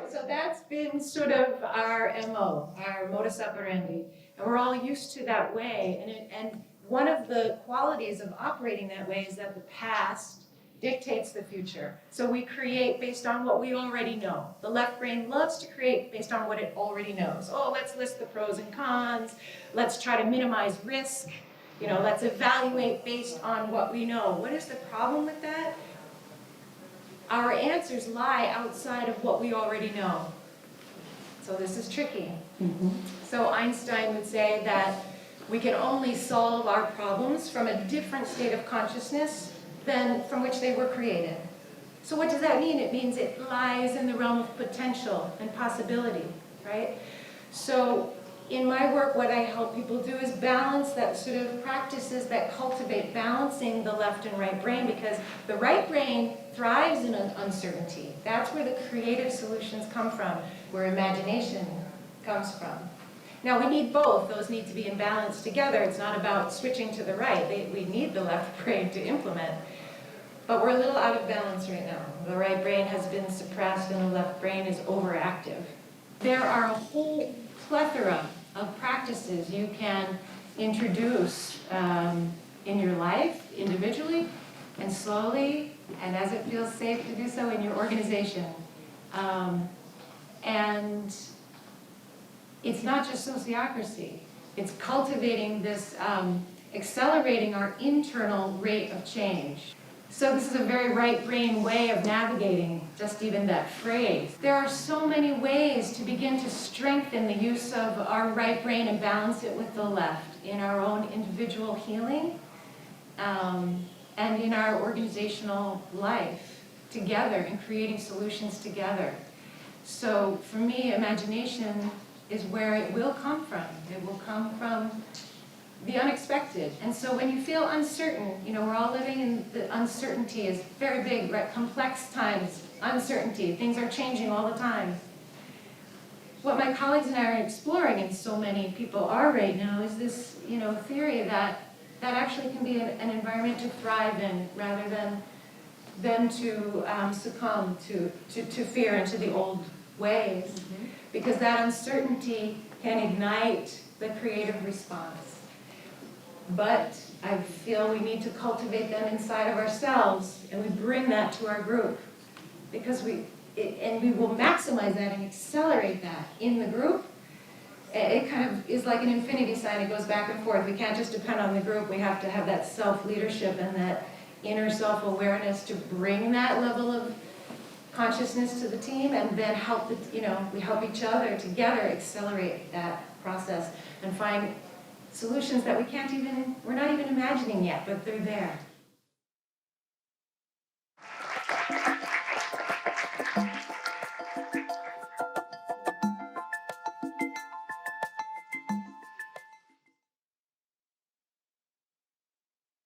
So that's been sort of our MO, our modus operandi, and we're all used to that way. And one of the qualities of operating that way is that the past dictates the future. So we create based on what we already know. The left brain loves to create based on what it already knows. Oh, let's list the pros and cons. Let's try to minimize risk. Let's evaluate based on what we know. What is the problem with that? Our answers lie outside of what we already know. So this is tricky. So Einstein would say that we can only solve our problems from a different state of consciousness than from which they were created. So what does that mean? It means it lies in the realm of potential and possibility, right? So in my work, what I help people do is balance that sort of practices that cultivate balancing the left and right brain, because the right brain thrives in uncertainty. That's where the creative solutions come from, where imagination comes from. Now, we need both. Those need to be in balance together. It's not about switching to the right. We need the left brain to implement. But we're a little out of balance right now. The right brain has been suppressed and the left brain is overactive. There are a whole plethora of practices you can introduce in your life individually and slowly, and as it feels safe to do so in your organization. And it's not just sociocracy. It's cultivating this, accelerating our internal rate of change. So this is a very right brain way of navigating just even that phrase. There are so many ways to begin to strengthen the use of our right brain and balance it with the left in our own individual healing and in our organizational life together and creating solutions together. So for me, imagination is where it will come from. It will come from the unexpected. And so when you feel uncertain, we're all living in the uncertainty is very big, right? Complex times, uncertainty, things are changing all the time. What my colleagues and I are exploring, and so many people are right now, is this, theory that actually can be an environment to thrive in rather than to succumb to fear and to the old ways. Because that uncertainty can ignite the creative response. But I feel we need to cultivate them inside of ourselves, and we bring that to our group, because we will maximize that and accelerate that in the group. It kind of is like an infinity sign. It goes back and forth. We can't just depend on the group. We have to have that self-leadership and that inner self-awareness to bring that level of consciousness to the team, and then we help each other together accelerate that process and find solutions that we're not even imagining yet, but they're there.